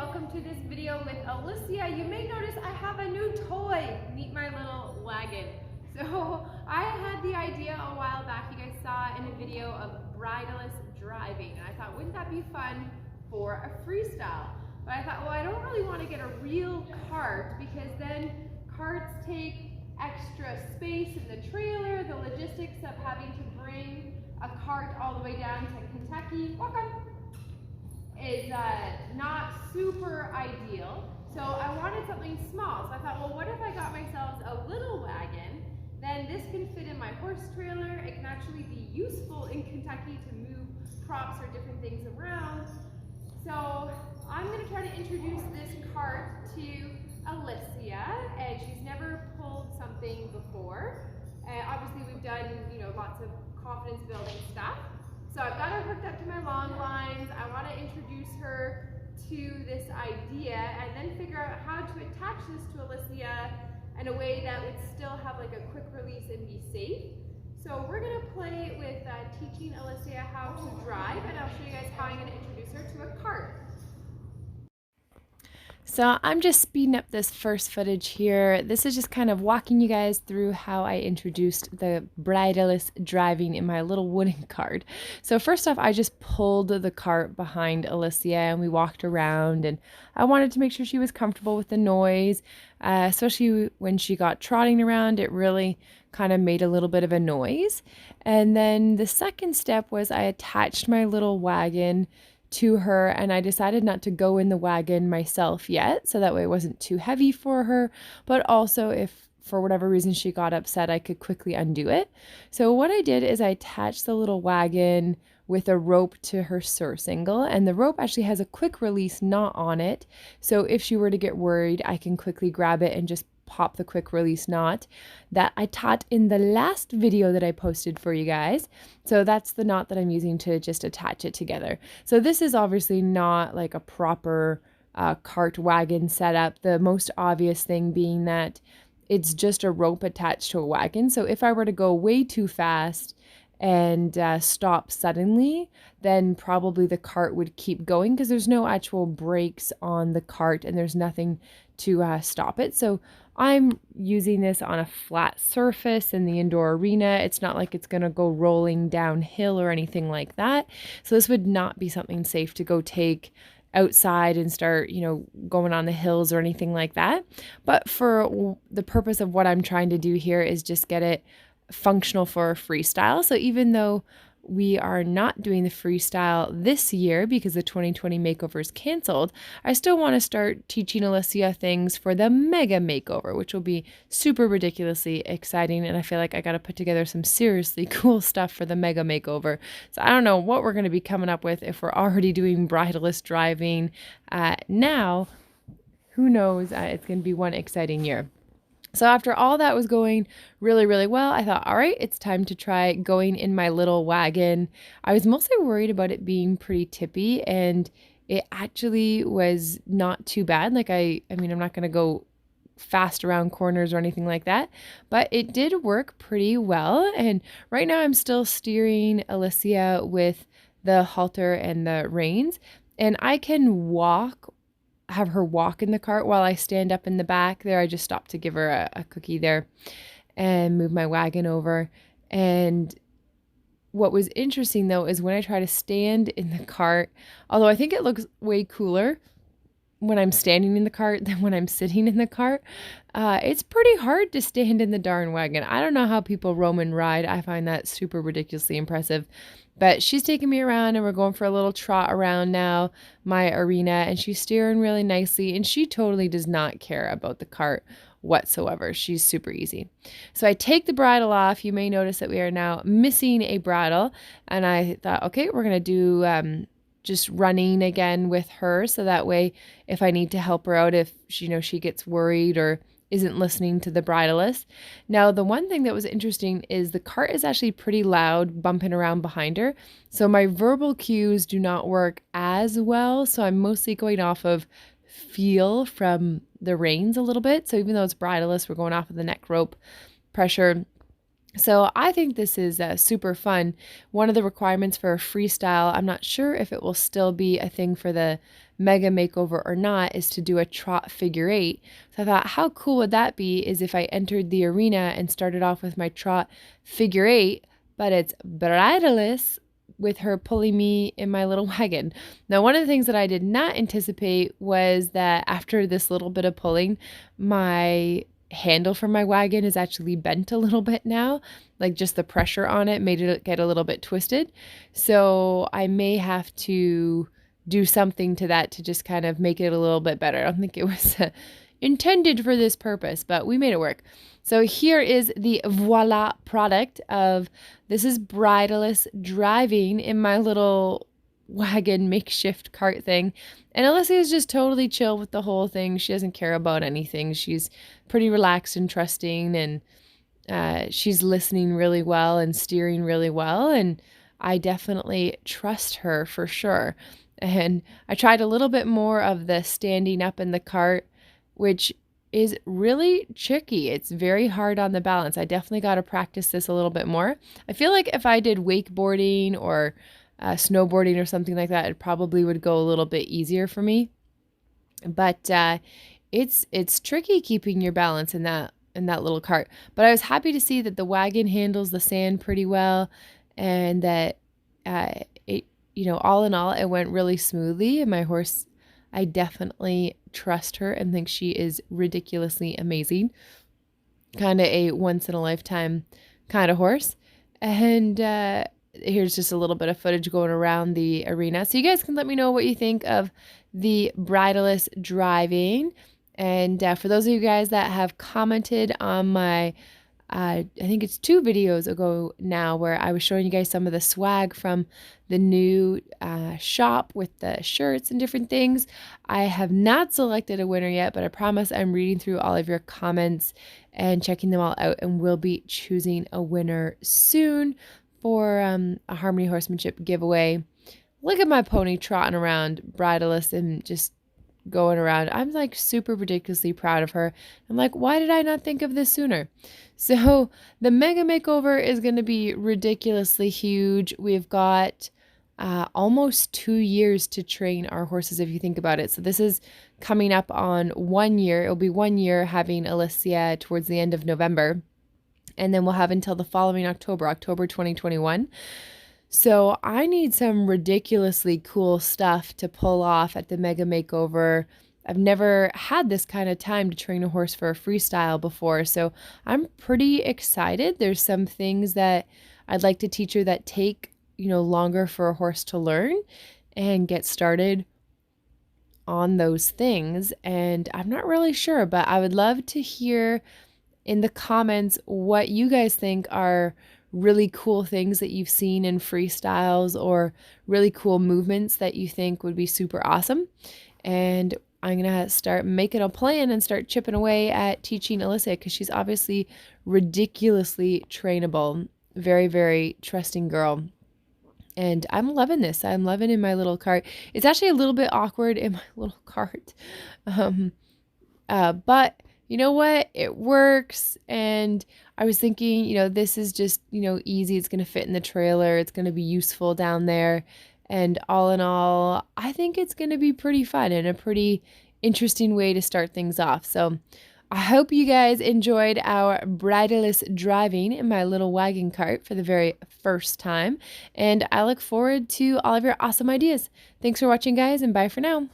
welcome to this video with Alicia. You may notice I have a new toy. Meet my little wagon. So I had the idea a while back, you guys saw in a video of bridleless driving, and I thought, wouldn't that be fun for a freestyle? But I thought, well, I don't really want to get a real cart because then carts take extra space in the trailer, the logistics of having to bring a cart all the way down to Kentucky. Wagon is not super ideal. So I wanted something small. So I thought, well, what if I got myself a little wagon? Then this can fit in my horse trailer. It can actually be useful in Kentucky to move props or different things around. So I'm going to try to introduce this cart to Alicia, and she's never pulled something before. Obviously we've done, lots of confidence building stuff. So I've got her hooked up to my long lines. I want to introduce her to this idea and then figure out how to attach this to Alicia in a way that would still have like a quick release and be safe. So we're going to play with teaching Alicia how to drive, and I'll show you guys how I'm going to introduce her to a cart. So I'm just speeding up this first footage here. This is just kind of walking you guys through how I introduced the bridleless driving in my little wooden cart. So first off, I just pulled the cart behind Alicia and we walked around, and I wanted to make sure she was comfortable with the noise, especially when she got trotting around. It really kind of made a little bit of a noise. And then the second step was I attached my little wagon to her, and I decided not to go in the wagon myself yet, so that way it wasn't too heavy for her, but also if for whatever reason she got upset, I could quickly undo it. So what I did is I attached the little wagon with a rope to her surcingle, and the rope actually has a quick release knot on it, so if she were to get worried, I can quickly grab it and just pop the quick release knot that I taught in the last video that I posted for you guys. So that's the knot that I'm using to just attach it together. So this is obviously not like a proper cart wagon setup. The most obvious thing being that it's just a rope attached to a wagon. So if I were to go way too fast and stop suddenly, then probably the cart would keep going because there's no actual brakes on the cart and there's nothing to stop it. So I'm using this on a flat surface in the indoor arena. It's not like it's going to go rolling downhill or anything like that. So this would not be something safe to go take outside and start, going on the hills or anything like that. But for the purpose of what I'm trying to do here is just get it functional for a freestyle. So even though we are not doing the freestyle this year because the 2020 makeover is canceled, I still want to start teaching Alicia things for the mega makeover, which will be super ridiculously exciting. And I feel like I got to put together some seriously cool stuff for the mega makeover. So I don't know what we're going to be coming up with if we're already doing bridleless driving now. Who knows? It's going to be one exciting year. So after all that was going really, really well, I thought, all right, it's time to try going in my little wagon. I was mostly worried about it being pretty tippy, and it actually was not too bad. Like I mean, I'm not going to go fast around corners or anything like that, but it did work pretty well. And right now I'm still steering Alicia with the halter and the reins, and I can have her walk in the cart while I stand up in the back there. I just stopped to give her a cookie there and move my wagon over. And what was interesting though is when I try to stand in the cart, although I think it looks way cooler when I'm standing in the cart than when I'm sitting in the cart, it's pretty hard to stand in the darn wagon. I don't know how people roam and ride. I find that super ridiculously impressive. But she's taking me around and we're going for a little trot around now, my arena, and she's steering really nicely, and she totally does not care about the cart whatsoever. She's super easy. So I take the bridle off. You may notice that we are now missing a bridle, and I thought, okay, we're going to do just running again with her, so that way if I need to help her out, if she gets worried or isn't listening to the bridleless. Now, the one thing that was interesting is the cart is actually pretty loud bumping around behind her. So my verbal cues do not work as well. So I'm mostly going off of feel from the reins a little bit. So even though it's bridleless, we're going off of the neck rope pressure. So I think this is super fun. One of the requirements for a freestyle, I'm not sure if it will still be a thing for the mega makeover or not, is to do a trot figure eight. So I thought, how cool would that be is if I entered the arena and started off with my trot figure eight, but it's bridleless with her pulling me in my little wagon. Now, one of the things that I did not anticipate was that after this little bit of pulling, my handle for my wagon is actually bent a little bit now. Like just the pressure on it made it get a little bit twisted. So I may have to do something to that to just kind of make it a little bit better. I don't think it was intended for this purpose, but we made it work. So here is the voila product of this is bridleless driving in my little wagon makeshift cart thing. And Alyssa is just totally chill with the whole thing. She doesn't care about anything. She's pretty relaxed and trusting, and she's listening really well and steering really well. And I definitely trust her for sure. And I tried a little bit more of the standing up in the cart, which is really tricky. It's very hard on the balance. I definitely got to practice this a little bit more. I feel like if I did wakeboarding or snowboarding or something like that, it probably would go a little bit easier for me. But it's tricky keeping your balance in that little cart. But I was happy to see that the wagon handles the sand pretty well, and that it, all in all, it went really smoothly. And my horse, I definitely trust her and think she is ridiculously amazing. Kind of a once in a lifetime kind of horse. And here's just a little bit of footage going around the arena. So you guys can let me know what you think of the bridleless driving. And for those of you guys that have commented on my, I think it's 2 videos ago now, where I was showing you guys some of the swag from the new shop with the shirts and different things. I have not selected a winner yet, but I promise I'm reading through all of your comments and checking them all out, and we'll be choosing a winner soon for a Harmony Horsemanship giveaway. Look at my pony trotting around bridleless and just going around. I'm like super ridiculously proud of her. I'm like, why did I not think of this sooner? So the mega makeover is going to be ridiculously huge. We've got almost 2 years to train our horses, if you think about it. So this is coming up on 1 year. It'll be 1 year having Alicia towards the end of November. And then we'll have until the following October 2021. So I need some ridiculously cool stuff to pull off at the Mega Makeover. I've never had this kind of time to train a horse for a freestyle before, so I'm pretty excited. There's some things that I'd like to teach her that take, longer for a horse to learn and get started on those things. And I'm not really sure, but I would love to hear in the comments what you guys think are really cool things that you've seen in freestyles, or really cool movements that you think would be super awesome. And I'm going to start making a plan and start chipping away at teaching Alyssa, because she's obviously ridiculously trainable. Very, very trusting girl. And I'm loving this. I'm loving in my little cart. It's actually a little bit awkward in my little cart. But you know what? It works. And I was thinking, this is just, easy. It's going to fit in the trailer. It's going to be useful down there. And all in all, I think it's going to be pretty fun and a pretty interesting way to start things off. So I hope you guys enjoyed our bridleless driving in my little wagon cart for the very first time. And I look forward to all of your awesome ideas. Thanks for watching, guys, and bye for now.